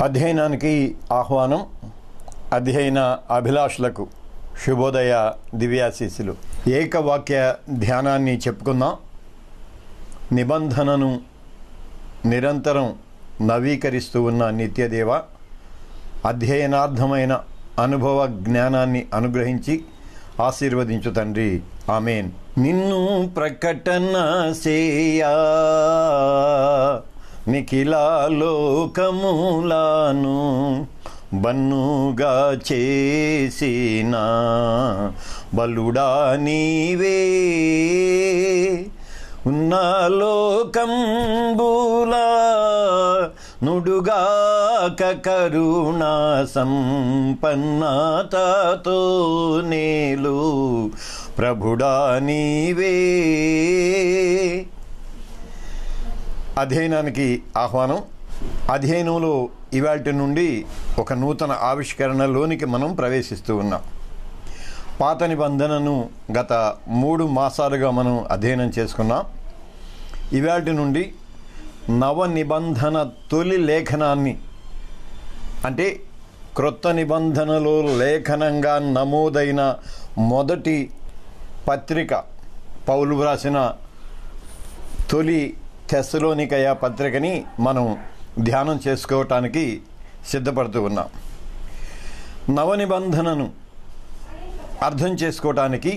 అధ్యయనానికి ఆహ్వానం. అధ్యయన అభిలాషులకు శుభోదయ దివ్యాశీస్సులు. ఏకవాక్య ధ్యానాన్ని చెప్పుకుందాం. నిబంధనను నిరంతరం నవీకరిస్తూ ఉన్న నిత్యదేవ, అధ్యయనార్థమైన అనుభవ జ్ఞానాన్ని అనుగ్రహించి ఆశీర్వదించు తండ్రి. ఆమేన్. నిన్ను ప్రకటన చేయా నిఖిల లోకములను బన్నుగా చేసిన బలుడా నీవే, ఉన్న లోకంబులా నుడుగాక కరుణా సంపన్నతతో నేలు ప్రభుడా నీవే. అధ్యయనానికి ఆహ్వానం. అధ్యయనంలో ఇవాల్టి నుండి ఒక నూతన ఆవిష్కరణలోనికి మనం ప్రవేశిస్తూ ఉన్నాం. పాత నిబంధనను గత 3 మాసాలుగా మనం అధ్యయనం చేసుకున్నాం. ఇవాల్టి నుండి నవ నిబంధన తొలి లేఖనాన్ని, అంటే క్రొత్త నిబంధనలో లేఖనంగా నమోదైన మొదటి పత్రిక, పౌలు వ్రాసిన తొలి తెస్సలోనికయ పత్రికని మనం ధ్యానం చేసుకోవటానికి సిద్ధపడుతూ ఉన్నాం. నవ నిబంధనను అర్థం చేసుకోవటానికి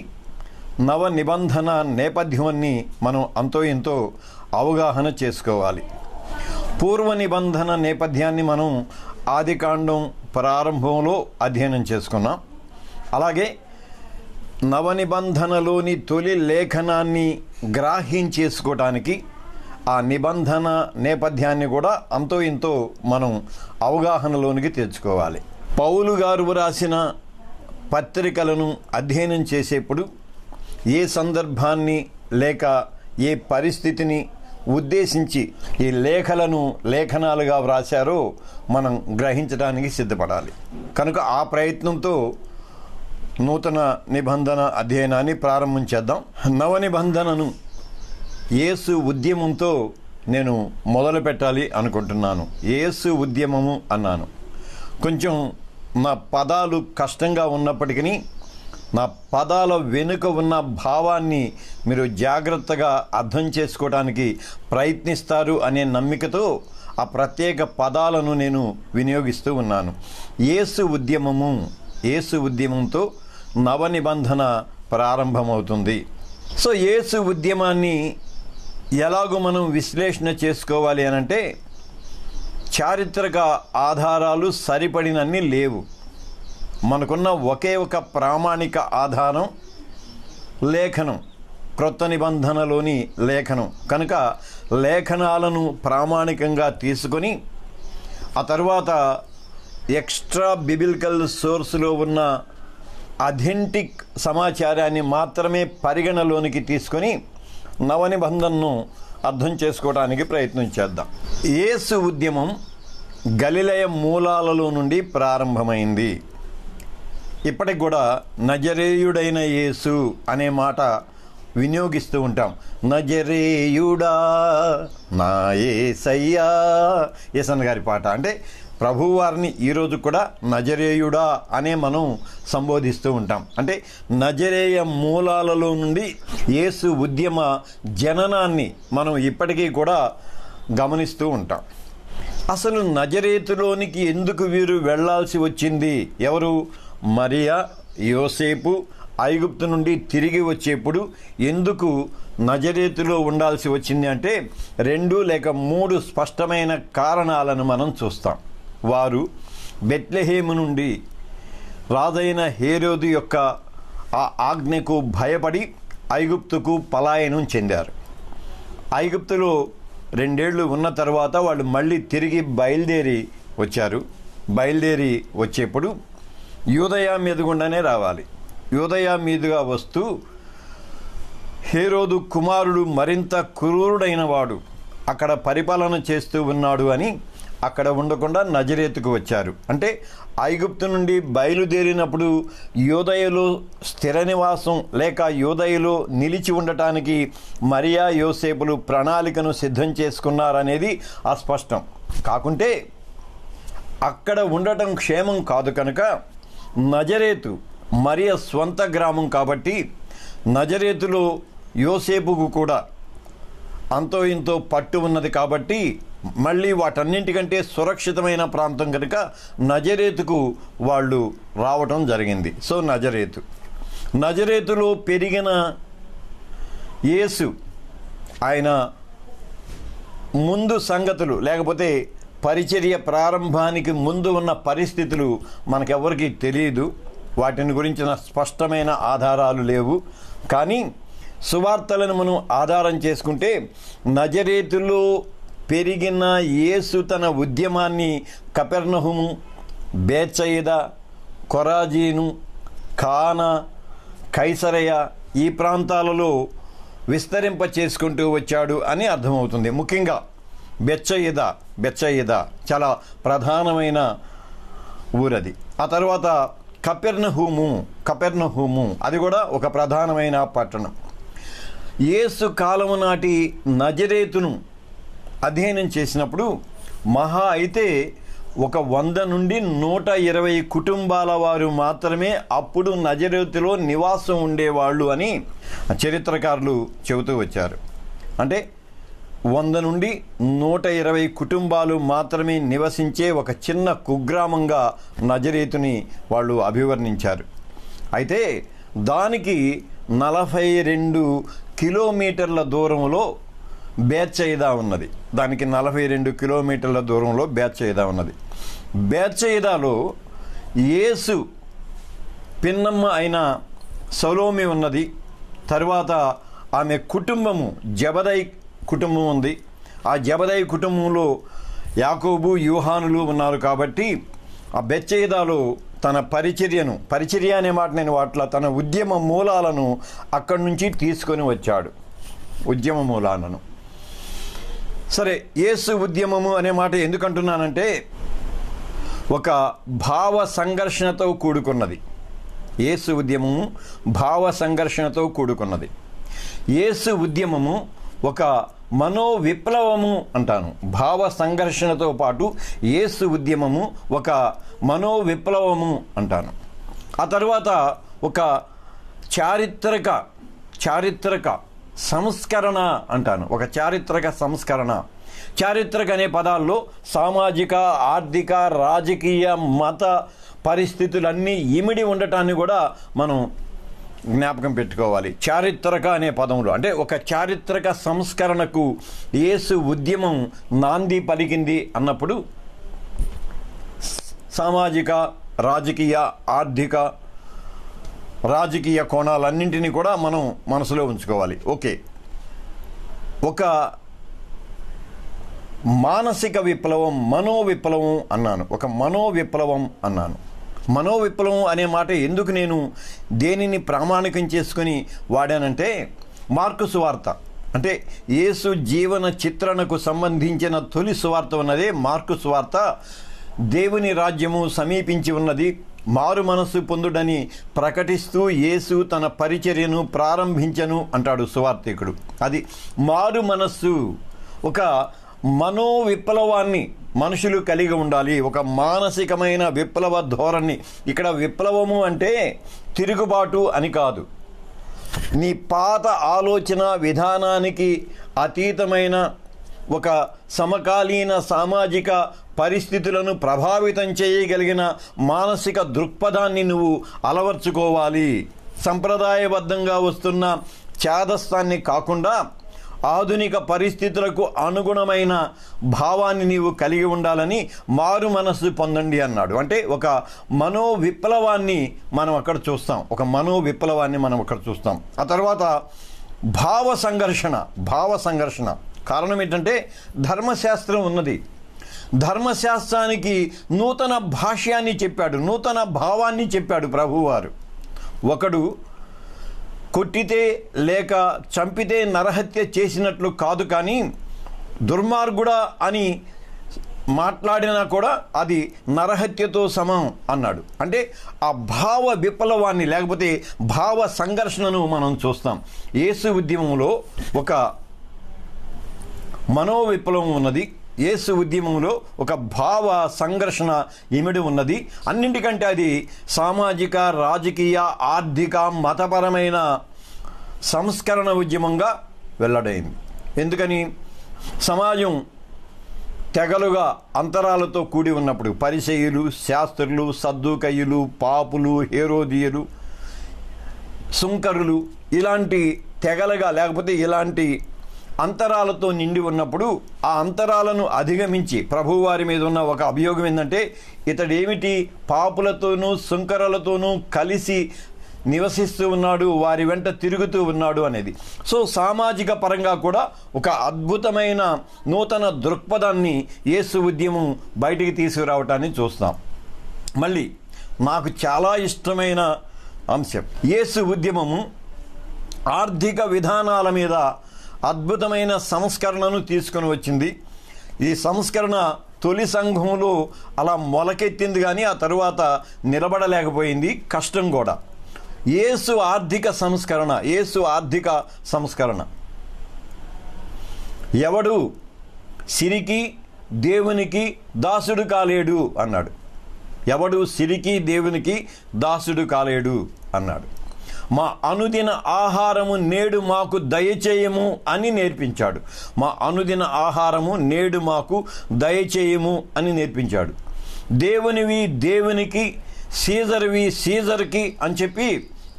నవ నిబంధన నేపథ్యాన్ని మనం అంతో ఎంతో అవగాహన చేసుకోవాలి. పూర్వ నిబంధన నేపథ్యాన్ని మనం ఆదికాండం ప్రారంభంలో అధ్యయనం చేసుకున్నాం. అలాగే నవ నిబంధనలోని తొలి లేఖనాన్ని గ్రాహ్యించేసుకోవటానికి ఆ నిబంధన నేపథ్యాన్ని కూడా అంతో ఇంతో మనం అవగాహనలోనికి తెచ్చుకోవాలి. పౌలు గారు రాసిన పత్రికలను అధ్యయనం చేసేప్పుడు ఏ సందర్భాన్ని లేక ఏ పరిస్థితిని ఉద్దేశించి ఈ లేఖనాలుగా వ్రాశారో మనం గ్రహించడానికి సిద్ధపడాలి. కనుక ఆ ప్రయత్నంతో నూతన నిబంధన అధ్యయనాన్ని ప్రారంభించేద్దాం. నవ నిబంధనను యేసు ఉద్యమంతో నేను మొదలు పెట్టాలి అనుకుంటున్నాను. యేసు ఉద్యమము అన్నాను. కొంచెం నా పదాలు కష్టంగా ఉన్నప్పటికీ నా పదాల వెనుక ఉన్న భావాన్ని మీరు జాగ్రత్తగా అర్థం చేసుకోవడానికి ప్రయత్నిస్తారు అనే నమ్మికతో ఆ ప్రత్యేక పదాలను నేను వినియోగిస్తూ ఉన్నాను. యేసు ఉద్యమంతో నవ నిబంధన ప్రారంభమవుతుంది. సో యేసు ఉద్యమాన్ని ఎలాగో మనం విశ్లేషణ చేసుకోవాలి అనంటే, చారిత్రక ఆధారాలు సరిపడినన్ని లేవు. మనకున్న ఒకే ఒక ప్రామాణిక ఆధారం లేఖనం, క్రొత్త నిబంధనలోని లేఖనం. కనుక లేఖనాలను ప్రామాణికంగా తీసుకొని ఆ తర్వాత ఎక్స్ట్రా బిబిలికల్ సోర్స్లో ఉన్న అథెంటిక్ సమాచారాన్ని మాత్రమే పరిగణలోనికి తీసుకొని నవ నిబంధనను అర్థం చేసుకోవడానికి ప్రయత్నం చేద్దాం. యేసు ఉద్యమం గలిలయ మూలాలలో నుండి ప్రారంభమైంది. ఇప్పటికి కూడా నజరేయుడైన యేసు అనే మాట వినియోగిస్తూ ఉంటాం. నజరేయుడా నా యేసయ్యా, యేసన్న గారి పాట. అంటే ప్రభువారిని ఈరోజు కూడా నజరేయుడా అనే మనం సంబోధిస్తూ ఉంటాం. అంటే నజరేయ మూలాలలో నుండి యేసు ఉద్యమ జననాన్ని మనం ఇప్పటికీ కూడా గమనిస్తూ ఉంటాం. అసలు నజరేతులోనికి ఎందుకు వీరు వెళ్ళాల్సి వచ్చింది? ఎవరు? మరియా, యోసేపు ఐగుప్తు నుండి తిరిగి వచ్చేప్పుడు ఎందుకు నజరేతులో ఉండాల్సి వచ్చింది అంటే 2 లేక 3 స్పష్టమైన కారణాలను మనం చూస్తాం. వారు బెత్లెహేము నుండి రాజైన హేరోదు యొక్క ఆ ఆజ్ఞకు భయపడి ఐగుప్తుకు పలాయనం చెందారు. ఐగుప్తులో 2 ఏళ్ళు ఉన్న తర్వాత వాళ్ళు మళ్ళీ తిరిగి బయలుదేరి వచ్చారు. బయలుదేరి వచ్చేప్పుడు యూదయ మీద గుండానే రావాలి. యూదయ మీదుగా వస్తూ హేరోదు కుమారుడు మరింత క్రూరుడైన వాడు అక్కడ పరిపాలన చేస్తూ ఉన్నాడు అని అక్కడ ఉండకుండా నజరేతుకు వచ్చారు. అంటే ఐగుప్తు నుండి బయలుదేరినప్పుడు యూదయలో స్థిర నివాసం లేక యూదయలో నిలిచి ఉండటానికి మరియా యోసేపులు ప్రణాళికను సిద్ధం చేసుకున్నారనేది అస్పష్టం. కాకుంటే అక్కడ ఉండటం క్షేమం కాదు కనుక నజరేతు మరియ స్వంత గ్రామం కాబట్టి నజరేతులో యోసేపుకు కూడా అంతో ఇంతో పట్టు ఉన్నది కాబట్టి మళ్ళీ వాటన్నింటికంటే సురక్షితమైన ప్రాంతం కనుక నజరేతుకు వాళ్ళు రావటం జరిగింది. సో నజరేతులో పెరిగిన యేసు ఆయన ముందు సంగతులు లేకపోతే పరిచర్య ప్రారంభానికి ముందు ఉన్న పరిస్థితులు మనకెవరికి తెలియదు. వాటిని గురించిన స్పష్టమైన ఆధారాలు లేవు. కానీ సువార్తలను మనం ఆధారం చేసుకుంటే నజరేతులో పెరిగిన యేసు తన ఉద్యమాన్ని కపెర్నహుము, బేత్సయిదా, కొరాజీను, కానా, కైసరయ ఈ ప్రాంతాలలో విస్తరింప చేసుకుంటూ వచ్చాడు అని అర్థమవుతుంది. ముఖ్యంగా బెత్సయిదా చాలా ప్రధానమైన ఊరది. ఆ తర్వాత కపెర్నహూము అది కూడా ఒక ప్రధానమైన పట్టణం. యేసు కాలము నాటి నజరేతును అధ్యయనం చేసినప్పుడు మహా అయితే 100 నుండి 120 కుటుంబాల వారు మాత్రమే అప్పుడు నజరేతులో నివాసం ఉండేవాళ్ళు అని చరిత్రకారులు చెబుతూ వచ్చారు. అంటే 100 నుండి 120 కుటుంబాలు మాత్రమే నివసించే ఒక చిన్న కుగ్రామంగా నజరేతుని వాళ్ళు అభివర్ణించారు. అయితే దానికి 42 కిలోమీటర్ల దూరంలో బేత్సయిదా ఉన్నది. దానికి 42 కిలోమీటర్ల దూరంలో బేత్సయిదా ఉన్నది. బేత్సయిదాలో యేసు పిన్నమ్మ అయిన సలోమి ఉన్నది. తర్వాత ఆమె కుటుంబము జబదై కుటుంబం ఉంది. ఆ జబదై కుటుంబంలో యాకోబు, యోహానులు ఉన్నారు. కాబట్టి ఆ బేత్సయిదాలో తన పరిచర్య అనే మాట నేను వాటిలో తన ఉద్యమ మూలాలను అక్కడి నుంచి తీసుకొని వచ్చాడు. ఉద్యమ మూలాలను సరే, యేసు ఉద్యమము అనే మాట ఎందుకంటున్నానంటే ఒక భావ సంఘర్షణతో కూడుకున్నది. యేసు ఉద్యమము భావ సంఘర్షణతో కూడుకున్నది. యేసు ఉద్యమము ఒక మనో విప్లవము అంటాను. భావ సంఘర్షణతో పాటు యేసు ఉద్యమము ఒక మనో విప్లవము అంటాను. ఆ తర్వాత ఒక చారిత్రక సంస్కరణ అంటాను. ఒక చారిత్రక సంస్కరణ. చారిత్రక అనే పదాల్లో సామాజిక, ఆర్థిక, రాజకీయ, మత పరిస్థితులన్నీ ఇమిడి ఉండటాన్ని కూడా మనం జ్ఞాపకం పెట్టుకోవాలి. చారిత్రక అనే పదంలో అంటే ఒక చారిత్రక సంస్కరణకు యేసు ఉద్యమం నాంది పలికింది అన్నప్పుడు సామాజిక, రాజకీయ, ఆర్థిక, రాజకీయ కోణాలన్నింటినీ కూడా మనం మనసులో ఉంచుకోవాలి. ఓకే, ఒక మానసిక విప్లవం, మనోవిప్లవం అన్నాను. ఒక మనోవిప్లవం అన్నాను. మనోవిప్లవం అనే మాట ఎందుకు నేను దేనిని ప్రామాణికం చేసుకొని వాడానంటే మార్కు సువార్త అంటే యేసు జీవన చిత్రణకు సంబంధించిన తొలి సువార్త ఉన్నదే మార్కు సువార్త. దేవుని రాజ్యము సమీపించి ఉన్నది, మారు మనస్సు పొందుడని ప్రకటిస్తూ యేసు తన పరిచర్యను ప్రారంభించను అంటాడు సువార్తికుడు. అది మారు మనస్సు, ఒక మనో విప్లవాన్ని మనుషులు కలిగి ఉండాలి. ఒక మానసికమైన విప్లవ ధోరణి. ఇక్కడ విప్లవము అంటే తిరుగుబాటు అని కాదు. నీ పాత ఆలోచన విధానానికి అతీతమైన ఒక సమకాలీన సామాజిక పరిస్థితులను ప్రభావితం చేయగలిగిన మానసిక దృక్పథాన్ని నువ్వు అలవర్చుకోవాలి. సంప్రదాయబద్ధంగా వస్తున్న ఛాదస్తాన్ని కాకుండా ఆధునిక పరిస్థితులకు అనుగుణమైన భావాన్ని నీవు కలిగి ఉండాలని మారు మనస్సు పొందండి అన్నాడు. అంటే ఒక మనో విప్లవాన్ని మనం అక్కడ చూస్తాం. ఒక మనో విప్లవాన్ని మనం అక్కడ చూస్తాం. ఆ తర్వాత భావ సంఘర్షణ కారణం ఏంటంటే ధర్మశాస్త్రం ఉన్నది. ధర్మశాస్త్రానికి నూతన భాష్యాన్ని చెప్పాడు, నూతన భావాన్ని చెప్పాడు ప్రభువారు. ఒకడు కొట్టితే లేక చంపితే నరహత్య చేసినట్లు కాదు, కానీ దుర్మార్గుడా అని మాట్లాడినా కూడా అది నరహత్యతో సమం అన్నాడు. అంటే ఆ భావ విప్లవాన్ని లేకపోతే భావ సంఘర్షణను మనం చూస్తాం. యేసు ఉద్యమంలో ఒక మనో విప్లవం ఉన్నది, యేసు ఉద్యమంలో ఒక భావ సంఘర్షణ ఇమిడి ఉన్నది. అన్నింటికంటే అది సామాజిక, రాజకీయ, ఆర్థిక, మతపరమైన సంస్కరణ ఉద్యమంగా వెల్లడైంది. ఎందుకని? సమాజం తెగలుగా అంతరాలతో కూడి ఉన్నప్పుడు పరిసయ్యులు, శాస్త్రులు, సద్దూకయ్యులు, పాపులు, హేరోదీయులు, సుంకరులు ఇలాంటి తెగలుగా లేకపోతే ఇలాంటి అంతరాలతో నిండి ఉన్నప్పుడు ఆ అంతరాలను అధిగమించి ప్రభువారి మీద ఉన్న ఒక అభియోగం ఏంటంటే ఇతడేమిటి పాపులతోనూ సుంకరులతోనూ కలిసి నివసిస్తూ ఉన్నాడు, వారి వెంట తిరుగుతూ ఉన్నాడు అనేది. సో సామాజిక పరంగా కూడా ఒక అద్భుతమైన నూతన దృక్పథాన్ని యేసు ఉద్యమం బయటికి తీసుకురావటాన్ని చూస్తాం. మళ్ళీ నాకు చాలా ఇష్టమైన అంశం, యేసు ఉద్యమము ఆర్థిక విధానాల మీద అద్భుతమైన సంస్కరణను తీసుకొని వచ్చింది. ఈ సంస్కరణ తొలి సంఘంలో అలా మొలకెత్తింది, కానీ ఆ తరువాత నిలబడలేకపోయింది, కష్టం కూడా. యేసు ఆర్థిక సంస్కరణ ఎవడు సిరికి దేవునికి దాసుడు కాలేడు అన్నాడు. ఎవడు సిరికి దేవునికి దాసుడు కాలేడు అన్నాడు. మా అనుదిన ఆహారము నేడు మాకు దయచేయము అని నేర్పించాడు. మా అనుదిన ఆహారము నేడు మాకు దయచేయము అని నేర్పించాడు. దేవునివి దేవునికి, సీజర్వి సీజర్కి అని చెప్పి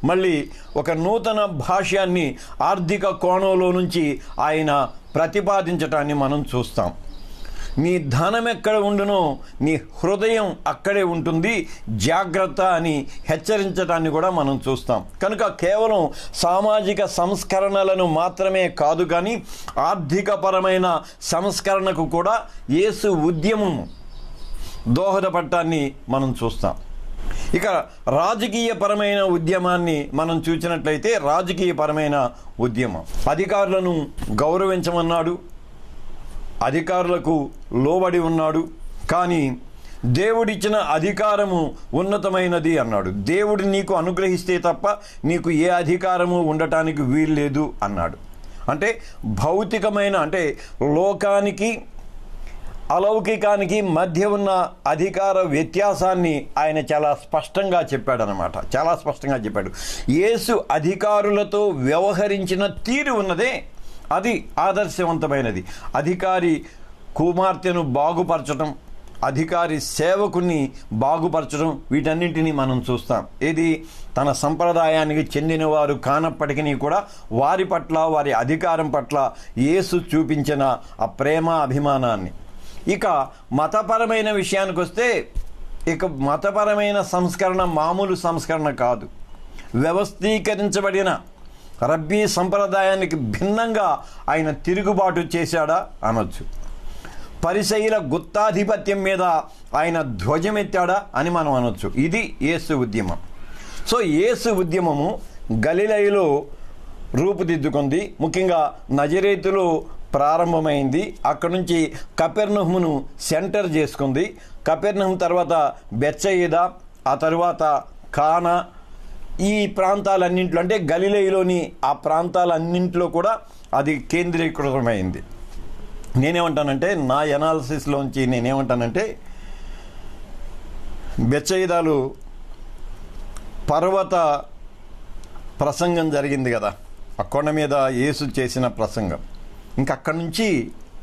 మళ్ళీ ఒక నూతన భాష్యాన్ని ఆర్థిక కోణంలో నుంచి ఆయన ప్రతిపాదించటాన్ని మనం చూస్తాం. నీ ధనం ఎక్కడ ఉండునో నీ హృదయం అక్కడే ఉంటుంది, జాగ్రత్త అని హెచ్చరించడాన్ని కూడా మనం చూస్తాం. కనుక కేవలం సామాజిక సంస్కరణలను మాత్రమే కాదు, కానీ ఆర్థికపరమైన సంస్కరణకు కూడా యేసు ఉద్యమం దోహదపడటాన్ని మనం చూస్తాం. ఇక రాజకీయపరమైన ఉద్యమాన్ని మనం చూసినట్లయితే రాజకీయపరమైన ఉద్యమం అధికారులను గౌరవించమన్నాడు, అధికారులకు లోబడి ఉన్నాడు. కానీ దేవుడిచ్చిన అధికారము ఉన్నతమైనది అన్నాడు. దేవుడు నీకు అనుగ్రహిస్తే తప్ప నీకు ఏ అధికారము ఉండటానికి వీల్లేదు అన్నాడు. అంటే భౌతికమైన, అంటే లోకానికి అలౌకికానికి మధ్య ఉన్న అధికార వ్యత్యాసాన్ని ఆయన చాలా స్పష్టంగా చెప్పాడు. యేసు అధికారులతో వ్యవహరించిన తీరు ఉన్నదే అది ఆదర్శవంతమైనది. అధికారి కుమార్తెను బాగుపరచడం, అధికారి సేవకుని బాగుపరచడం, వీటన్నింటినీ మనం చూస్తాం. ఇది తన సంప్రదాయానికి చెందిన వారు కానప్పటికీ కూడా వారి పట్ల, వారి అధికారం పట్ల యేసు చూపించిన ఆ ప్రేమ అభిమానాన్ని. ఇక మతపరమైన విషయానికి వస్తే, ఇక మతపరమైన సంస్కరణ మామూలు సంస్కరణ కాదు. వ్యవస్థీకరించబడిన రబ్బీ సంప్రదాయానికి భిన్నంగా ఆయన తిరుగుబాటు చేశాడా అనొచ్చు. పరిసయ్యుల గుత్తాధిపత్యం మీద ఆయన ధ్వజమెత్తాడా అని మనం అనొచ్చు. ఇది యేసు ఉద్యమం. సో యేసు ఉద్యమము గలిలయలో రూపుదిద్దుకుంది. ముఖ్యంగా నజరేతులో ప్రారంభమైంది. అక్కడ నుంచి కపెర్నహుమును సెంటర్ చేసుకుంది. కపెర్నహుం తర్వాత బెత్సయిదా, ఆ తర్వాత కానా, ఈ ప్రాంతాలన్నింటిలో అంటే గలిలయలోని ఆ ప్రాంతాలన్నింటిలో కూడా అది కేంద్రీకృతమైంది. నేనేమంటానంటే, నా ఎనాలిసిస్లోంచి నేనేమంటానంటే, బెత్సయిదాలో పర్వత ప్రసంగం జరిగింది కదా, ఆ కొండ మీద యేసు చేసిన ప్రసంగం. ఇంకా అక్కడి నుంచి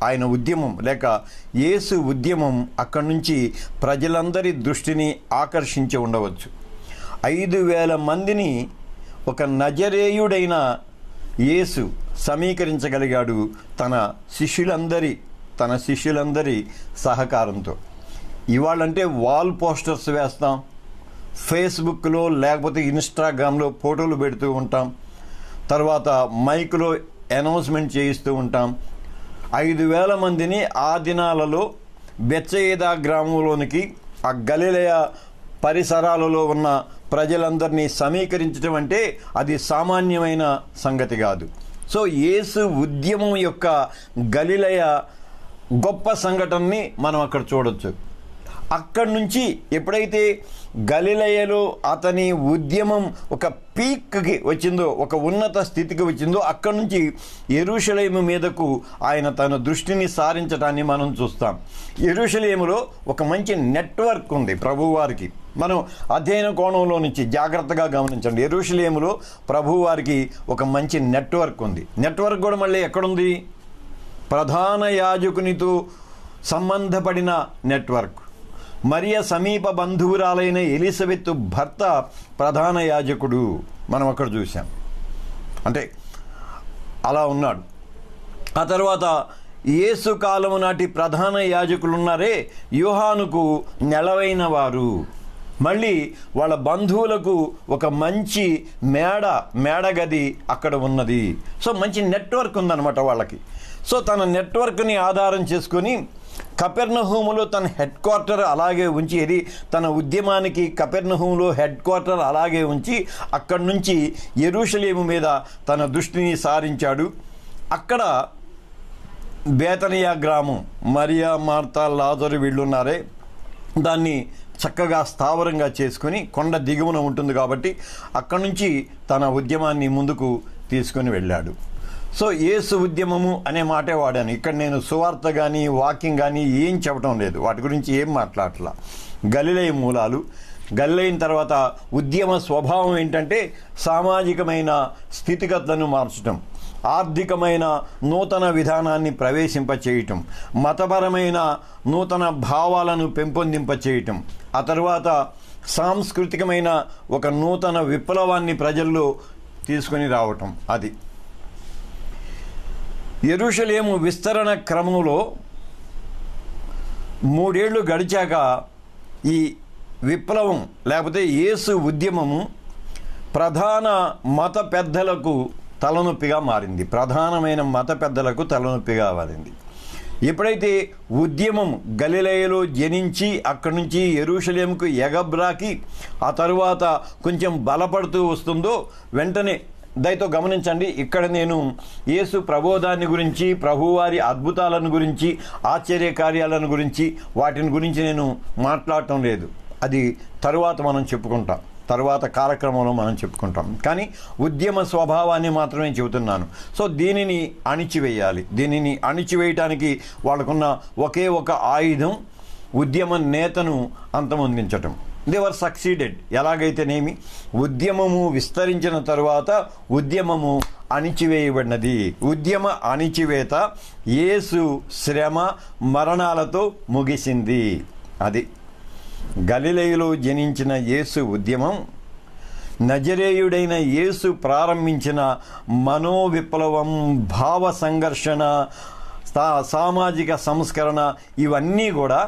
ఆయన ఉద్యమం లేక యేసు ఉద్యమం అక్కడి నుంచి ప్రజలందరి దృష్టిని ఆకర్షించి ఉండవచ్చు. 5,000 మందిని ఒక నజరేయుడైన యేసు సమీకరించగలిగాడు తన శిష్యులందరి సహకారంతో. ఇవాళంటే వాల్ పోస్టర్స్ వేస్తాం, ఫేస్బుక్లో లేకపోతే ఇన్స్టాగ్రామ్లో ఫోటోలు పెడుతూ ఉంటాం, తర్వాత మైక్లో అనౌన్స్మెంట్ చేయిస్తూ ఉంటాం. 5,000 మందిని ఆ దినాలలో బెత్సయిదా గ్రామంలోనికి, ఆ గలిలయ పరిసరాలలో ఉన్న ప్రజలందరినీ సమీకరించడం అంటే అది సామాన్యమైన సంగతి కాదు. సో యేసు ఉద్యమం యొక్క గలిలయ గొప్ప సంఘటనని మనం అక్కడ చూడొచ్చు. అక్కడి నుంచి ఎప్పుడైతే గలిలయలో అతని ఉద్యమం ఒక పీక్కి వచ్చిందో, ఒక ఉన్నత స్థితికి వచ్చిందో, అక్కడి నుంచి యెరూషలేము మీదకు ఆయన తన దృష్టిని సారించడాన్ని మనం చూస్తాం. యెరూషలేములో ఒక మంచి నెట్వర్క్ ఉంది ప్రభువారికి. మనం అధ్యయన కోణంలో నుంచి జాగ్రత్తగా గమనించండి. యెరూషలేములో ప్రభువారికి ఒక మంచి నెట్వర్క్ ఉంది. నెట్వర్క్ కూడా మళ్ళీ ఎక్కడుంది? ప్రధాన యాజకునితో సంబంధపడిన నెట్వర్క్. మరియ సమీప బంధువురాలైన ఎలిజబెత్ భర్త ప్రధాన యాజకుడు, మనం అక్కడ చూసాం. అంటే అలా ఉన్నాడు. ఆ తర్వాత యేసు కాలము నాటి ప్రధాన యాజకులు ఉన్నారే, యోహానుకు నెలవైన వారు. మళ్ళీ వాళ్ళ బంధువులకు ఒక మంచి మేడగది అక్కడ ఉన్నది. సో మంచి నెట్వర్క్ ఉందన్నమాట వాళ్ళకి. సో తన నెట్వర్క్ని ఆధారం చేసుకొని కపెర్నహూములో తన హెడ్ క్వార్టర్ అలాగే ఉంచి, తన ఉద్యమానికి కపెర్నహూములో హెడ్ క్వార్టర్ అలాగే ఉంచి అక్కడి నుంచి యెరూషలేము మీద తన దృష్టిని సారించాడు. అక్కడ బేతనియా గ్రామం, మరియా, మార్తా, లాజరు వీళ్ళున్నారే, దాన్ని చక్కగా స్థావరంగా చేసుకొని కొండ దిగువన ఉంటుంది కాబట్టి అక్కడి నుంచి తన ఉద్యమాన్ని ముందుకు తీసుకొని వెళ్ళాడు. సో యేసు ఉద్యమము అనే మాటే వాడాను. ఇక్కడ నేను సువార్త కానీ వాక్యం కానీ ఏం చెప్పడం లేదు, వాటి గురించి ఏం మాట్లాడట్లా. గలిలయ మూలాలు, గలిలయిన తర్వాత ఉద్యమ స్వభావం ఏంటంటే సామాజికమైన స్థితిగతులను మార్చడం, ఆర్థికమైన నూతన విధానాన్ని ప్రవేశింపచేయటం, మతపరమైన నూతన భావాలను పెంపొందింపచేయటం, ఆ తర్వాత సాంస్కృతికమైన ఒక నూతన విప్లవాన్ని ప్రజల్లో తీసుకొని రావటం. అది యెరూషలేము విస్తరణ క్రమంలో 3 ఏళ్ళు గడిచాక ఈ విప్లవం లేకపోతే యేసు ఉద్యమము ప్రధాన మత పెద్దలకు తలనొప్పిగా మారింది. ప్రధానమైన మత పెద్దలకు తలనొప్పిగా మారింది. ఎప్పుడైతే ఉద్యమం గలిలయలో జనించి అక్కడి నుంచి యెరూషలేముకు ఎగబ్రాకి ఆ తరువాత కొంచెం బలపడుతూ వస్తుందో, వెంటనే దయతో గమనించండి, ఇక్కడ నేను యేసు ప్రబోధాన్ని గురించి, ప్రభువారి అద్భుతాలను గురించి, ఆశ్చర్య కార్యాలను గురించి, వాటిని గురించి నేను మాట్లాడటం లేదు. అది తరువాత మనం చెప్పుకుంటాం, తరువాత కార్యక్రమంలో మనం చెప్పుకుంటాం. కానీ ఉద్యమ స్వభావాన్ని మాత్రమే చెబుతున్నాను. సో దీనిని అణిచివేయాలి. దీనిని అణిచివేయటానికి వాళ్ళకున్న ఒకే ఒక ఆయుధం ఉద్యమ నేతను అంతమొందించటం. They were succeeded. ఎలాగైతేనేమి ఉద్యమము విస్తరించిన తరువాత ఉద్యమము అణిచివేయబడినది. ఉద్యమ అణిచివేత యేసు శ్రమ మరణాలతో ముగిసింది. అది గలిలయలో జనించిన యేసు ఉద్యమం, నజరేయుడైన యేసు ప్రారంభించిన మనోవిప్లవం, భావ సంఘర్షణ, సామాజిక సంస్కరణ, ఇవన్నీ కూడా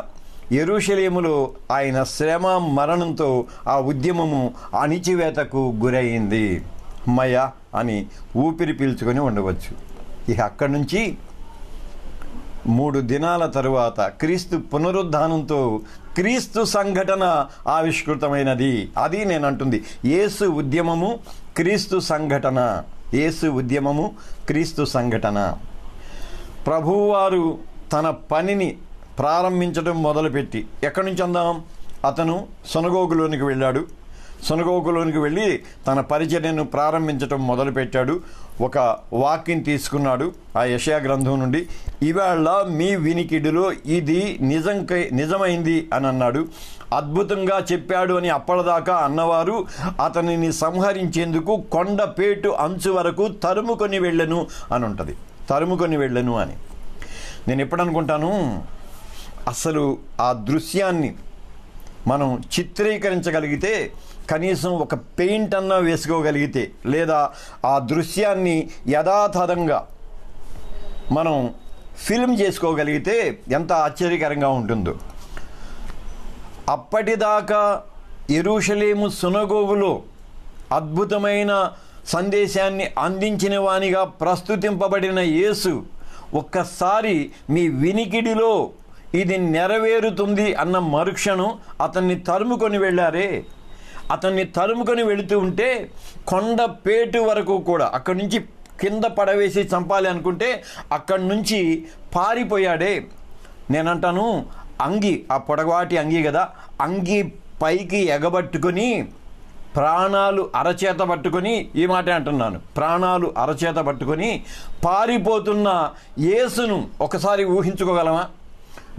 యెరూషలేములో ఆయన శ్రమ మరణంతో ఆ ఉద్యమము అణిచివేతకు గురైంది. అమ్మయ్య అని ఊపిరి పీల్చుకొని ఉండవచ్చు. ఇక అక్కడి నుంచి 3 దినాల తరువాత క్రీస్తు పునరుద్ధానంతో క్రీస్తు సంఘటన ఆవిష్కృతమైనది. అది నేను అంటుంది, యేసు ఉద్యమము క్రీస్తు సంఘటన. యేసు ఉద్యమము క్రీస్తు సంఘటన. ప్రభువారు తన పనిని ప్రారంభించడం మొదలుపెట్టి ఎక్కడి నుంచి అందాం, అతను సునగోగులోనికి వెళ్ళాడు. సునగోగులోనికి వెళ్ళి తన పరిచర్యను ప్రారంభించడం మొదలుపెట్టాడు. ఒక వాక్యం తీసుకున్నాడు ఆ యెషయా గ్రంథం నుండి. ఇవాళ మీ వినికిడిలో ఇది నిజమైంది అని అన్నాడు. అద్భుతంగా చెప్పాడు అని అప్పటిదాకా అన్నవారు అతనిని సంహరించేందుకు కొండపేటు అంచు వరకు తరుముకొని వెళ్ళను అని ఉంటుంది. తరుముకొని వెళ్ళను అని నేను ఎప్పుడనుకుంటాను, అసలు ఆ దృశ్యాన్ని మనం చిత్రీకరించగలిగితే, కనీసం ఒక పెయింట్ అన్నా వేసుకోగలిగితే, లేదా ఆ దృశ్యాన్ని యథాతథంగా మనం ఫిల్మ్ చేసుకోగలిగితే ఎంత ఆశ్చర్యకరంగా ఉంటుందో. అప్పటిదాకా యెరూషలేము సునగోగులో అద్భుతమైన సందేశాన్ని అందించిన వానిగా ప్రస్తుతింపబడిన యేసు ఒక్కసారి మీ వినికిడిలో ఇది నెరవేరుతుంది అన్న మరుక్షణం అతన్ని తరుముకొని వెళ్ళారే. అతన్ని తరుముకొని వెళుతూ ఉంటే కొండపేటు వరకు కూడా, అక్కడి నుంచి కింద పడవేసి చంపాలి అనుకుంటే అక్కడి నుంచి పారిపోయాడే. నేనంటాను, అంగి, ఆ పొడవాటి అంగి కదా, అంగి పైకి ఎగబట్టుకొని ప్రాణాలు అరచేత పట్టుకొని, ఈ మాట అంటున్నాను, ప్రాణాలు అరచేత పట్టుకొని పారిపోతున్న యేసును ఒకసారి ఊహించుకోగలమా?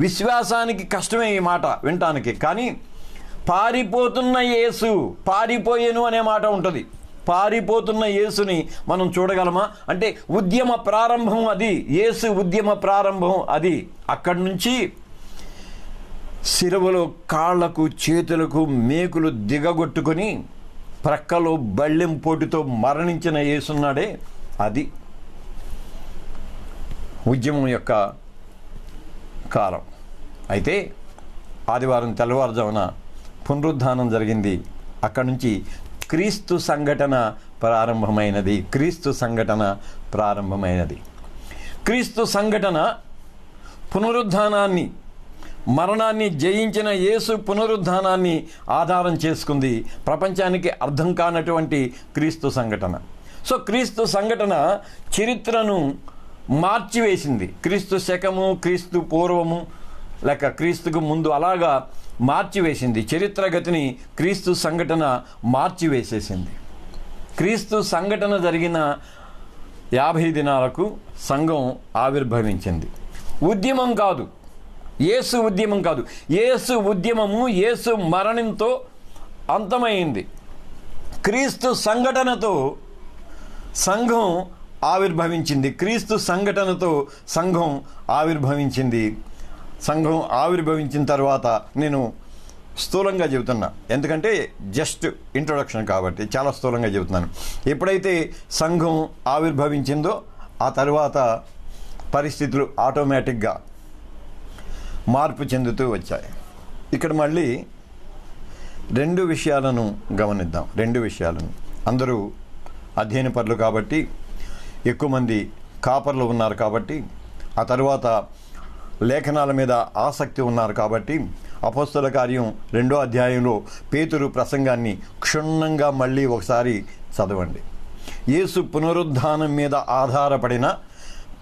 విశ్వాసానికి కష్టమే ఈ మాట వినటానికి, కానీ పారిపోతున్న యేసు, పారిపోయేను అనే మాట ఉంటుంది. పారిపోతున్న యేసుని మనం చూడగలమా? అంటే ఉద్యమ ప్రారంభం అది, యేసు ఉద్యమ ప్రారంభం అది. అక్కడి నుంచి శిలువలో కాళ్లకు చేతులకు మేకులు దిగగొట్టుకొని ప్రక్కలో బళ్ళెం పోటుతో మరణించిన యేసున్నాడే, అది ఉద్యమం యొక్క కాలం. అయితే ఆదివారం తెల్లవారుజామున పునరుద్ధానం జరిగింది. అక్కడి నుంచి క్రీస్తు సంఘటన ప్రారంభమైనది. క్రీస్తు సంఘటన ప్రారంభమైనది. క్రీస్తు సంఘటన పునరుద్ధానాన్ని, మరణాన్ని జయించిన యేసు పునరుద్ధానాన్ని ఆధారం చేసుకుంది. ప్రపంచానికి అర్థం కానటువంటి క్రీస్తు సంఘటన. సో క్రీస్తు సంఘటన చరిత్రను మార్చివేసింది. క్రీస్తు శకము, క్రీస్తు పూర్వము, లేక క్రీస్తుకు ముందు అలాగా మార్చివేసింది. చరిత్ర గతిని క్రీస్తు సంఘటన మార్చివేసేసింది. క్రీస్తు సంఘటన జరిగిన 50 దినాలకు సంఘం ఆవిర్భవించింది. ఉద్యమం కాదు, యేసు ఉద్యమం కాదు, యేసు ఉద్యమము యేసు మరణంతో అంతమైంది. క్రీస్తు సంఘటనతో సంఘం ఆవిర్భవించింది. క్రీస్తు సంఘటనతో సంఘం ఆవిర్భవించింది. సంఘం ఆవిర్భవించిన తర్వాత నేను స్థూలంగా చెబుతున్నా, ఎందుకంటే జస్ట్ ఇంట్రొడక్షన్ కాబట్టి చాలా స్థూలంగా చెబుతున్నాను. ఎప్పుడైతే సంఘం ఆవిర్భవించిందో ఆ తర్వాత పరిస్థితులు ఆటోమేటిక్గా మార్పు చెందుతూ వచ్చాయి. ఇక్కడ మళ్ళీ 2 విషయాలను గమనిద్దాం. 2 విషయాలను. అందరూ అధ్యయన పరులు కాబట్టి, ఎక్కువ మంది కాపర్లు ఉన్నారు కాబట్టి, ఆ తర్వాత లేఖనాల మీద ఆసక్తి ఉన్నారు కాబట్టి, అపోస్తల కార్యం 2వ అధ్యాయంలో పేతురు ప్రసంగాన్ని క్షుణ్ణంగా మళ్ళీ ఒకసారి చదవండి. యేసు పునరుద్ధానం మీద ఆధారపడిన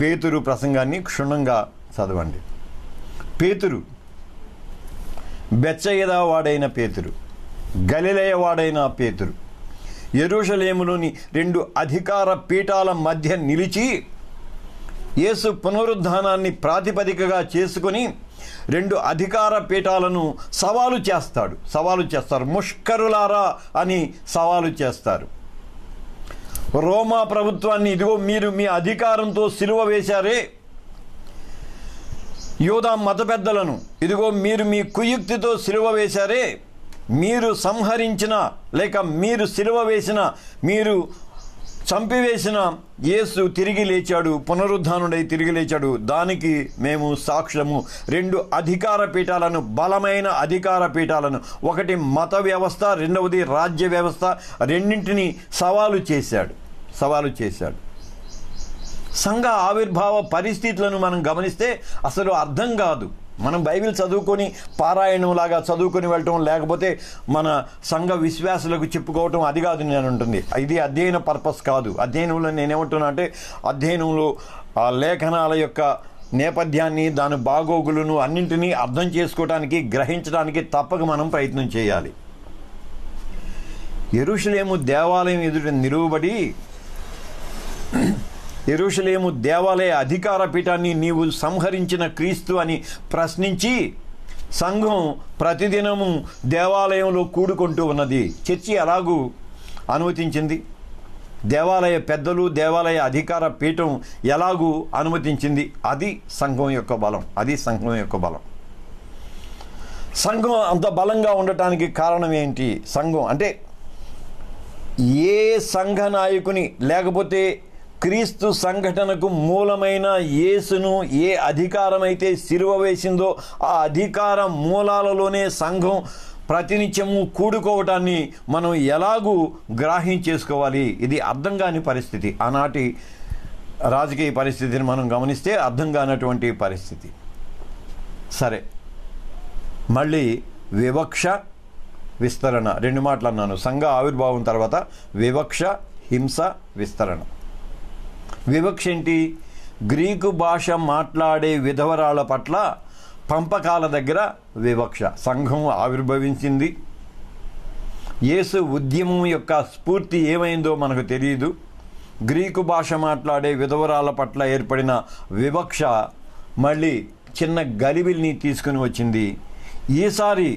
పేతురు ప్రసంగాన్ని క్షుణ్ణంగా చదవండి. పేతురు బెత్సయిదా వాడైన పేతురు, గలిలయ వాడైన పేతురు యెరూషలేములోని 2 అధికార పీఠాల మధ్య నిలిచి యేసు పునరుద్ధానాన్ని ప్రాతిపదికగా చేసుకొని 2 అధికార పీఠాలను సవాలు చేస్తారు. ముష్కరులారా అని సవాలు చేస్తారు. రోమా ప్రభుత్వాన్ని, ఇదిగో మీరు మీ అధికారంతో సిలువ వేశారే, యూదా మత పెద్దలను, ఇదిగో మీరు మీ కుయుక్తితో సిలువ వేశారే, మీరు సంహరించిన లేక మీరు సిలువ వేసిన, మీరు చంపివేసిన యేసు తిరిగి లేచాడు, పునరుద్ధానుడై తిరిగి లేచాడు, దానికి మేము సాక్ష్యము. 2 అధికార పీఠాలను, బలమైన అధికార పీఠాలను, ఒకటి మత వ్యవస్థ, రెండవది రాజ్య వ్యవస్థ, రెండింటినీ సవాలు చేశాడు. సంఘ ఆవిర్భావ పరిస్థితులను మనం గమనిస్తే అసలు అర్థం కాదు. మనం బైబిల్ చదువుకొని పారాయణంలాగా చదువుకొని వెళ్ళటం, లేకపోతే మన సంఘ విశ్వాసులకు చెప్పుకోవటం, అది కాదు నేను ఉంటుంది. ఇది అధ్యయన పర్పస్ కాదు. అధ్యయనంలో నేనేమంటున్నా అంటే, అధ్యయనంలో ఆ లేఖనాల యొక్క నేపథ్యాన్ని, దాని బాగోగులను అన్నింటినీ అర్థం చేసుకోవడానికి, గ్రహించడానికి తప్పక మనం ప్రయత్నం చేయాలి. యెరూషలేము దేవాలయం ఎదుట నిలువబడి, యెరూషలేము దేవాలయ అధికార పీఠాన్ని నీవు సంహరించిన క్రీస్తు అని ప్రశ్నించి సంఘం ప్రతిదినము దేవాలయంలో కూడుకుంటూ ఉన్నది. చర్చి ఎలాగూ అనుమతించింది, దేవాలయ పెద్దలు, దేవాలయ అధికార పీఠం ఎలాగూ అనుమతించింది. అది సంఘం యొక్క బలం. సంఘం అంత బలంగా ఉండటానికి కారణం ఏంటి? సంఘం అంటే ఏ సంఘ నాయకుని, లేకపోతే క్రీస్తు సంఘటనకు మూలమైన యేసును ఏ అధికారమైతే సిలువ వేసిందో ఆ అధికార మూలాలలోనే సంఘం ప్రతినిత్యము కూడుకోవటాన్ని మనం ఎలాగూ గ్రాహించేసుకోవాలి. ఇది అర్థం కాని పరిస్థితి. ఆనాటి రాజకీయ పరిస్థితిని మనం గమనిస్తే అర్థం కానటువంటి పరిస్థితి. సరే, మళ్ళీ వివక్ష, విస్తరణ 2 మాటలు అన్నాను. సంఘ ఆవిర్భావం తర్వాత వివక్ష, హింస, విస్తరణ. వివక్ష ఏంటి? గ్రీకు భాష మాట్లాడే విధవరాల పట్ల పంపకాల దగ్గర వివక్ష, సంఘం ఆవిర్భవించింది. యేసు ఉద్యమం యొక్క స్ఫూర్తి ఏమైందో మనకు తెలియదు. గ్రీకు భాష మాట్లాడే విధవరాల పట్ల ఏర్పడిన వివక్ష మళ్ళీ చిన్న గలిబిలిని తీసుకుని వచ్చింది. ఈసారి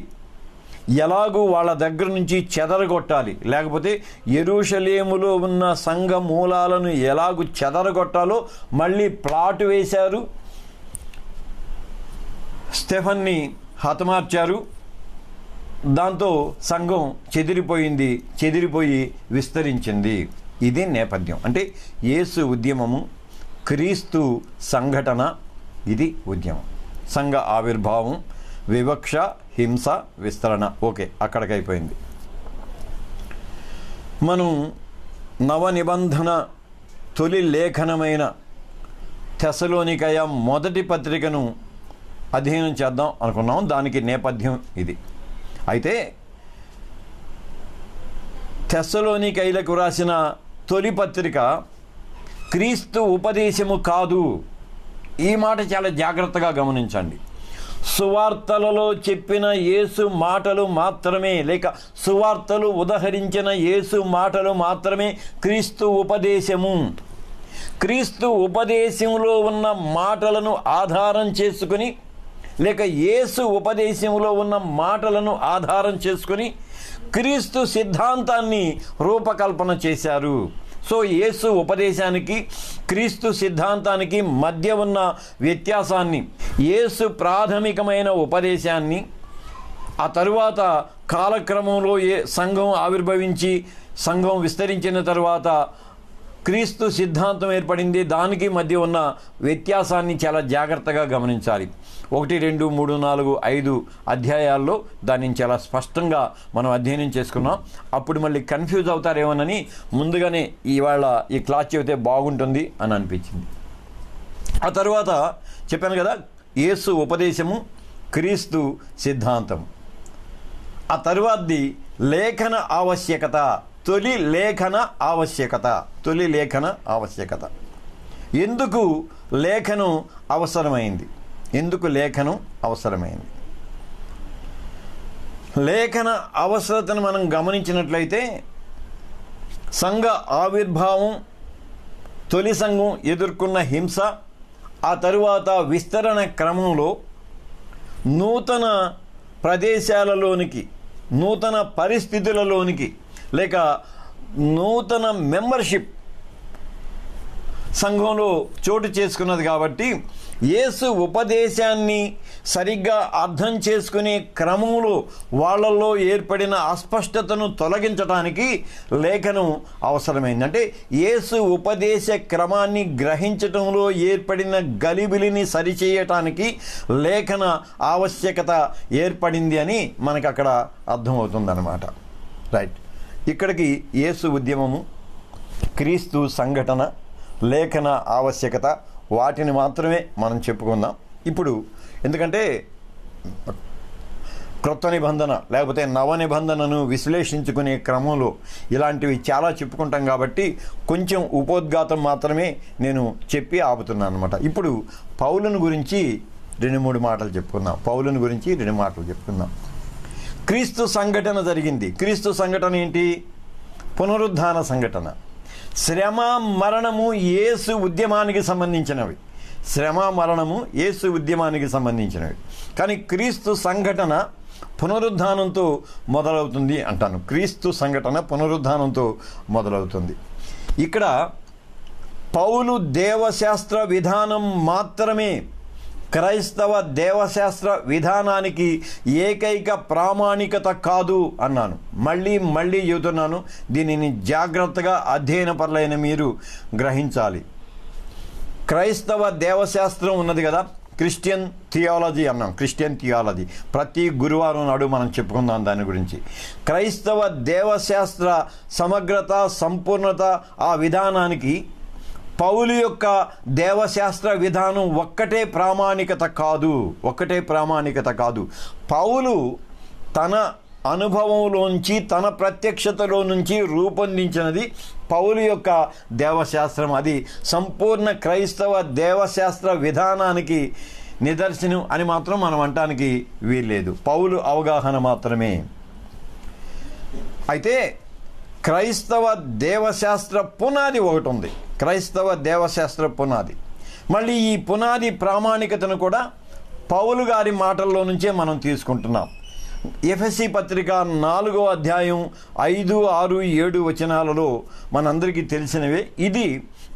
ఎలాగూ వాళ్ళ దగ్గర నుంచి చెదరగొట్టాలి, లేకపోతే యెరూషలేములో ఉన్న సంఘ మూలాలను ఎలాగూ చెదరగొట్టాలో మళ్ళీ ప్లాట్ వేశారు. స్టెఫన్ని హతమార్చారు. దాంతో సంఘం చెదిరిపోయి విస్తరించింది. ఇది నేపథ్యం. అంటే యేసు ఉద్యమము, క్రీస్తు సంఘటన, ఇది ఉద్యమం. సంఘ ఆవిర్భావం, వివక్ష, హింస, విస్తరణ. ఓకే, అక్కడికి అయిపోయింది. మనం నవనిబంధన తొలి లేఖనమైన తెసలోనికయ మొదటి పత్రికను అధ్యయనం చేద్దాం అనుకున్నాం. దానికి నేపథ్యం ఇది. అయితే తెస్సలోనికైలకు రాసిన తొలి పత్రిక క్రీస్తు ఉపదేశము కాదు. ఈ మాట చాలా జాగ్రత్తగా గమనించండి. సువార్తలలో చెప్పిన యేసు మాటలు మాత్రమే, లేక సువార్తలు ఉదహరించిన యేసు మాటలు మాత్రమే క్రీస్తు ఉపదేశము. క్రీస్తు ఉపదేశంలో ఉన్న మాటలను ఆధారం చేసుకుని, లేక యేసు ఉపదేశంలో ఉన్న మాటలను ఆధారం చేసుకుని క్రీస్తు సిద్ధాంతాన్ని రూపకల్పన చేశారు. సో యేసు ఉపదేశానికి, క్రీస్తు సిద్ధాంతానికి మధ్య ఉన్న వ్యత్యాసాన్ని, యేసు ప్రాథమికమైన ఉపదేశాన్ని, ఆ తరువాత కాలక్రమంలో సంఘం ఆవిర్భవించి సంఘం విస్తరించిన తరువాత క్రీస్తు సిద్ధాంతం ఏర్పడింది, దానికి మధ్య ఉన్న వ్యత్యాసాన్ని చాలా జాగ్రత్తగా గమనించాలి. 1, 2, 3, 4, 5 అధ్యాయాల్లో దాన్ని చాలా స్పష్టంగా మనం అధ్యయనం చేసుకున్నాం. అప్పుడు మళ్ళీ కన్ఫ్యూజ్ అవుతారేమోనని ముందుగానే ఇవాళ ఈ క్లాస్ చెబితే బాగుంటుంది అని అనిపించింది. ఆ తర్వాత చెప్పాను కదా, యేసు ఉపదేశము, క్రీస్తు సిద్ధాంతం. ఆ తరువాతది లేఖన ఆవశ్యకత, తొలి లేఖన ఆవశ్యకత. ఎందుకు లేఖనం అవసరమైంది? లేఖన అవసరతను మనం గమనించినట్లయితే సంఘ ఆవిర్భావం, తొలి సంఘం ఎదుర్కొన్న హింస, ఆ తరువాత విస్తరణ క్రమంలో నూతన ప్రదేశాలలోనికి, నూతన పరిస్థితులలోనికి, లేక నూతన మెంబర్షిప్ సంఘంలో చోటు చేసుకున్నది. కాబట్టి యేసు ఉపదేశాన్ని సరిగ్గా అర్థం చేసుకునే క్రమంలో వాళ్ళల్లో ఏర్పడిన అస్పష్టతను తొలగించడానికి లేఖనం అవసరమైంది. అంటే యేసు ఉపదేశ క్రమాన్ని గ్రహించటంలో ఏర్పడిన గలిబిలిని సరిచేయటానికి లేఖన ఆవశ్యకత ఏర్పడింది అని మనకు అక్కడ అర్థమవుతుందన్నమాట. రైట్, ఇక్కడికి యేసు ఉద్యమము, క్రీస్తు సంఘటన, లేఖన ఆవశ్యకత, వాటిని మాత్రమే మనం చెప్పుకుందాం ఇప్పుడు. ఎందుకంటే క్రొత్త నిబంధన లేకపోతే నవ నిబంధనను విశ్లేషించుకునే క్రమంలో ఇలాంటివి చాలా చెప్పుకుంటాం కాబట్టి కొంచెం ఉపోద్ఘాతం మాత్రమే నేను చెప్పి ఆపుతున్నాను అనమాట. ఇప్పుడు పౌలుని గురించి 2-3 మాటలు చెప్పుకుందాం. క్రీస్తు సంఘటన జరిగింది. క్రీస్తు సంఘటన ఏంటి? పునరుద్ధాన సంఘటన. శ్రమ మరణము యేసు ఉద్యమానికి సంబంధించినవి. కానీ క్రీస్తు సంఘటన పునరుద్ధానంతో మొదలవుతుంది అంటాను. క్రీస్తు సంఘటన పునరుద్ధానంతో మొదలవుతుంది. ఇక్కడ పౌలు దేవశాస్త్ర విధానం మాత్రమే క్రైస్తవ దేవశాస్త్ర విధానానికి ఏకైక ప్రామాణికత కాదు అన్నాను. మళ్ళీ చెబుతున్నాను, దీనిని జాగ్రత్తగా అధ్యయనపరులైన మీరు గ్రహించాలి. క్రైస్తవ దేవశాస్త్రం ఉన్నది కదా, క్రిస్టియన్ థియాలజీ అన్నాం. ప్రతి గురువారం నాడు మనం చెప్పుకుందాం దాని గురించి. క్రైస్తవ దేవశాస్త్ర సమగ్రత, సంపూర్ణత, ఆ విధానానికి పౌలు యొక్క దేవశాస్త్ర విధానం ఒక్కటే ప్రామాణికత కాదు. పౌలు తన అనుభవంలోంచి, తన ప్రత్యక్షతలో నుంచి రూపొందించినది పౌలు యొక్క దేవశాస్త్రం. అది సంపూర్ణ క్రైస్తవ దేవశాస్త్ర విధానానికి నిదర్శనం అని మాత్రం మనం అనటానికి వీల్లేదు. పౌలు అవగాహన మాత్రమే. అయితే క్రైస్తవ దేవశాస్త్ర పునాది ఒకటి ఉంది. క్రైస్తవ దేవశాస్త్ర పునాది. మళ్ళీ ఈ పునాది ప్రామాణికతను కూడా పౌలు గారి మాటల్లో నుంచే మనం తీసుకుంటున్నాం. ఎఫెసీ పత్రిక 4వ అధ్యాయం 5, 6, 7 వచనాలలో మనందరికీ తెలిసినవే. ఇది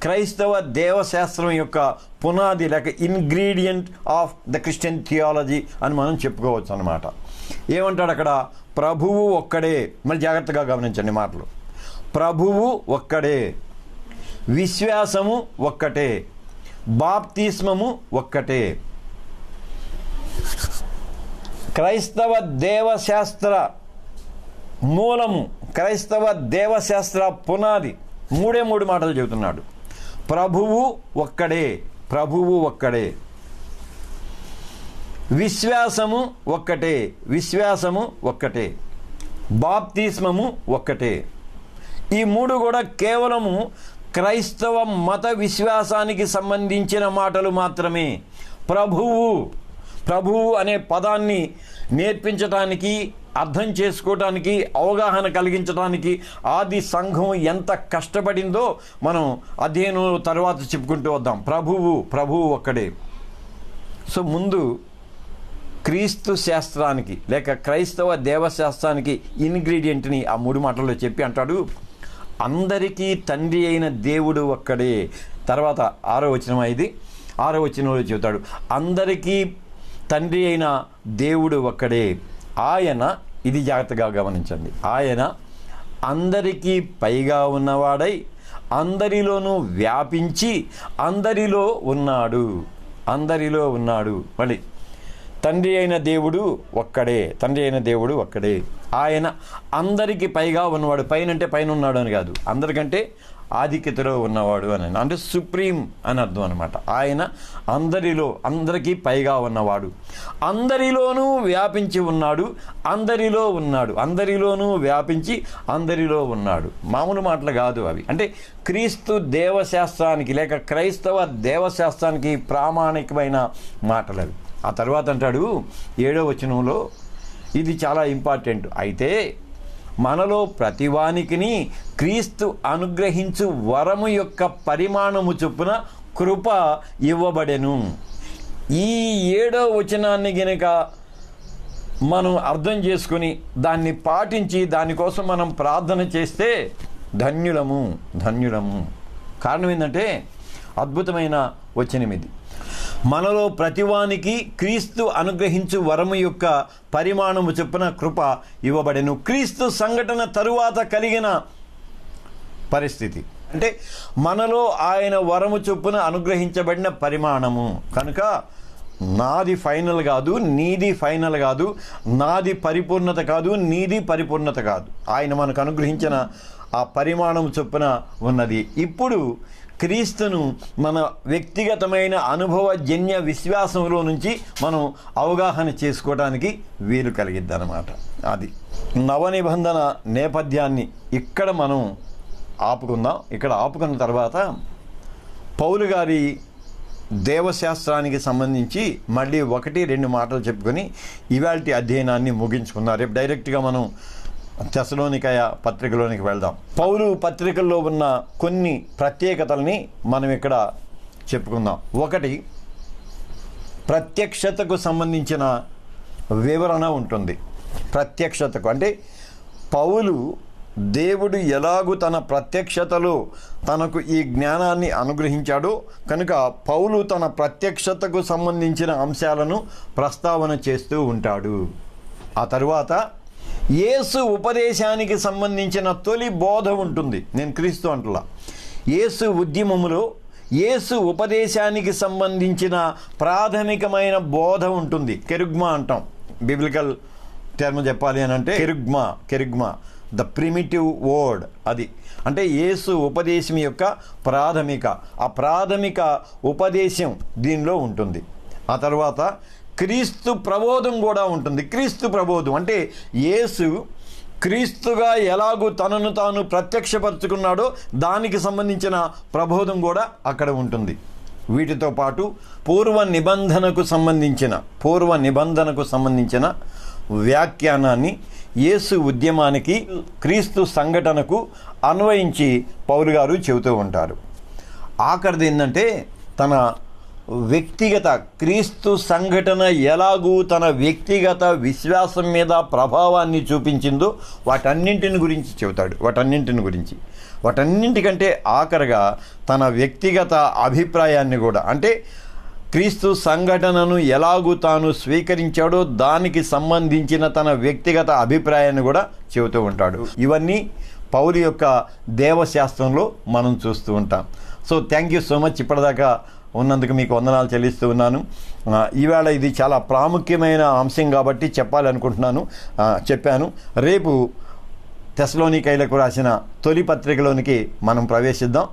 క్రైస్తవ దేవశాస్త్రం యొక్క పునాది, లేక ingredient of the Christian theology అని మనం చెప్పుకోవచ్చు అన్నమాట. ఏమంటాడు అక్కడ? ప్రభువు ఒక్కడే. మళ్ళీ జాగ్రత్తగా గమనించండి మాటలు. ప్రభువు ఒక్కడే, విశ్వాసము ఒక్కటే, బాప్తిస్మము ఒక్కటే. క్రైస్తవ దేవశాస్త్ర మూలము, క్రైస్తవ దేవశాస్త్ర పునాది 3 మాటలు చెబుతున్నాడు. ప్రభువు ఒక్కడే, ప్రభువు ఒక్కడే, విశ్వాసము ఒక్కటే, విశ్వాసము ఒక్కటే, బాప్తిస్మము ఒక్కటే. ఈ 3 కూడా కేవలము క్రైస్తవ మత విశ్వాసానికి సంబంధించిన మాటలు మాత్రమే. ప్రభువు అనే పదాన్ని నేర్పించడానికి, అర్థం చేసుకోవటానికి, అవగాహన కలిగించడానికి ఆది సంఘం ఎంత కష్టపడిందో మనం అధ్యయనం తర్వాత చెప్పుకుంటూ వద్దాం. ప్రభువు ఒక్కడే. సో ముందు క్రీస్తు శాస్త్రానికి లేక క్రైస్తవ దేవశాస్త్రానికి ఇంగ్రీడియంట్ని ఆ 3 మాటల్లో చెప్పి అంటాడు, అందరికీ తండ్రి అయిన దేవుడు ఒక్కడే. తర్వాత 6వ వచనం, 6వ వచనంలో చెబుతాడు, అందరికీ తండ్రి అయిన దేవుడు ఒక్కడే. ఆయన, ఇది జాగ్రత్తగా గమనించండి, ఆయన అందరికీ పైగా ఉన్నవాడై అందరిలోనూ వ్యాపించి అందరిలో ఉన్నాడు. అందరిలో ఉన్నాడు. మళ్ళీ తండ్రి అయిన దేవుడు ఒక్కడే, తండ్రి అయిన దేవుడు ఒక్కడే. ఆయన అందరికీ పైగా ఉన్నవాడు. పైన అంటే పైన ఉన్నాడు అని కాదు, అందరికంటే ఆధిక్యతలో ఉన్నవాడు అని, అంటే సుప్రీం అని అర్థం అనమాట. ఆయన అందరిలో, అందరికీ పైగా ఉన్నవాడు, అందరిలోనూ వ్యాపించి ఉన్నాడు, అందరిలో ఉన్నాడు, అందరిలోనూ వ్యాపించి అందరిలో ఉన్నాడు. మామూలు మాటలు కాదు అవి. అంటే క్రీస్తు దేవశాస్త్రానికి లేక క్రైస్తవ దేవశాస్త్రానికి ప్రామాణికమైన మాటలు అవి. ఆ తర్వాత అంటాడు 7వ వచనంలో, ఇది చాలా ఇంపార్టెంట్, అయితే మనలో ప్రతివానికిని క్రీస్తు అనుగ్రహించు వరము యొక్క పరిమాణము చొప్పున కృప ఇవ్వబడెను. ఈ 7వ వచనాన్ని గనక మనం అర్థం చేసుకుని దాన్ని పాటించి దానికోసం మనం ప్రార్థన చేస్తే ధన్యులము. కారణం ఏంటంటే అద్భుతమైన వచనం ఇది. మనలో ప్రతివానికి క్రీస్తు అనుగ్రహించు వరము యొక్క పరిమాణము చొప్పున కృప ఇవ్వబడెను. క్రీస్తు సంఘటన తరువాత కలిగిన పరిస్థితి అంటే మనలో ఆయన వరము చొప్పున అనుగ్రహించబడిన పరిమాణము. కనుక నాది ఫైనల్ కాదు, నీది ఫైనల్ కాదు, నాది పరిపూర్ణత కాదు, నీది పరిపూర్ణత కాదు. ఆయన మనకు అనుగ్రహించిన ఆ పరిమాణం చొప్పున ఉన్నది. ఇప్పుడు క్రీస్తును మన వ్యక్తిగతమైన అనుభవజన్య విశ్వాసంలో నుంచి మనం అవగాహన చేసుకోవడానికి వీలు కలిగిద్ది అన్నమాట. అది నవనిబంధన నేపథ్యాన్ని ఇక్కడ మనం ఆపుకుందాం. ఇక్కడ ఆపుకున్న తర్వాత పౌలు గారి దేవశాస్త్రానికి సంబంధించి మళ్ళీ 1-2 మాటలు చెప్పుకొని ఇవాల్టి అధ్యయనాన్ని ముగించుకుందాం. రేపు డైరెక్ట్గా మనం తెస్సలోనికయ పత్రికలోనికి వెళ్దాం. పౌలు పత్రికల్లో ఉన్న కొన్ని ప్రత్యేకతల్ని మనం ఇక్కడ చెప్పుకుందాం. 1, ప్రత్యక్షతకు సంబంధించిన వివరణ ఉంటుంది. ప్రత్యక్షతకు అంటే పౌలు దేవుడు ఎలాగూ తన ప్రత్యక్షతలో తనకు ఈ జ్ఞానాన్ని అనుగ్రహించాడో కనుక పౌలు తన ప్రత్యక్షతకు సంబంధించిన అంశాలను ప్రస్తావన చేస్తూ ఉంటాడు. ఆ తరువాత యేసు ఉపదేశానికి సంబంధించిన తొలి బోధ ఉంటుంది. నేను క్రీస్తు అంటున్నా, యేసు ఉద్యమములో యేసు ఉపదేశానికి సంబంధించిన ప్రాథమికమైన బోధ ఉంటుంది. కెరుగ్మా అంటాం, బిబ్లికల్ టర్మ్ చెప్పాలి అని అంటే కెరుగ్మా ద ప్రిమిటివ్ వర్డ్. అది అంటే యేసు ఉపదేశం యొక్క ఆ ప్రాథమిక ఉపదేశం దీనిలో ఉంటుంది. ఆ తర్వాత క్రీస్తు ప్రబోధం కూడా ఉంటుంది. క్రీస్తు ప్రబోధం అంటే యేసు క్రీస్తుగా ఎలాగూ తనను తాను ప్రత్యక్షపరుచుకున్నాడో దానికి సంబంధించిన ప్రబోధం కూడా అక్కడ ఉంటుంది. వీటితో పాటు పూర్వ నిబంధనకు సంబంధించిన వ్యాఖ్యానాన్ని యేసు ఉద్యమానికి, క్రీస్తు సంఘటనకు అన్వయించి పౌలు గారు చెబుతూ ఉంటారు. ఆఖరిది ఏంటంటే తన వ్యక్తిగత క్రీస్తు సంఘటన ఎలాగూ తన వ్యక్తిగత విశ్వాసం మీద ప్రభావాన్ని చూపించిందో వాటన్నింటిని గురించి చెబుతాడు. వాటన్నింటికంటే ఆఖరిగా తన వ్యక్తిగత అభిప్రాయాన్ని కూడా, అంటే క్రీస్తు సంఘటనను ఎలాగూ తాను స్వీకరించాడో దానికి సంబంధించిన తన వ్యక్తిగత అభిప్రాయాన్ని కూడా చెబుతూ ఉంటాడు. ఇవన్నీ పౌలు యొక్క దేవశాస్త్రంలో మనం చూస్తూ ఉంటాం. So thank you so much. ఇప్పటిదాకా ఉన్నందుకు మీకు వందనాలు చెల్లిస్తూ ఉన్నాను. ఈవేళ ఇది చాలా ప్రాముఖ్యమైన అంశం కాబట్టి చెప్పాను. రేపు తెస్సలోనికైలకు రాసిన తొలి పత్రికలోనికి మనం ప్రవేశిద్దాం.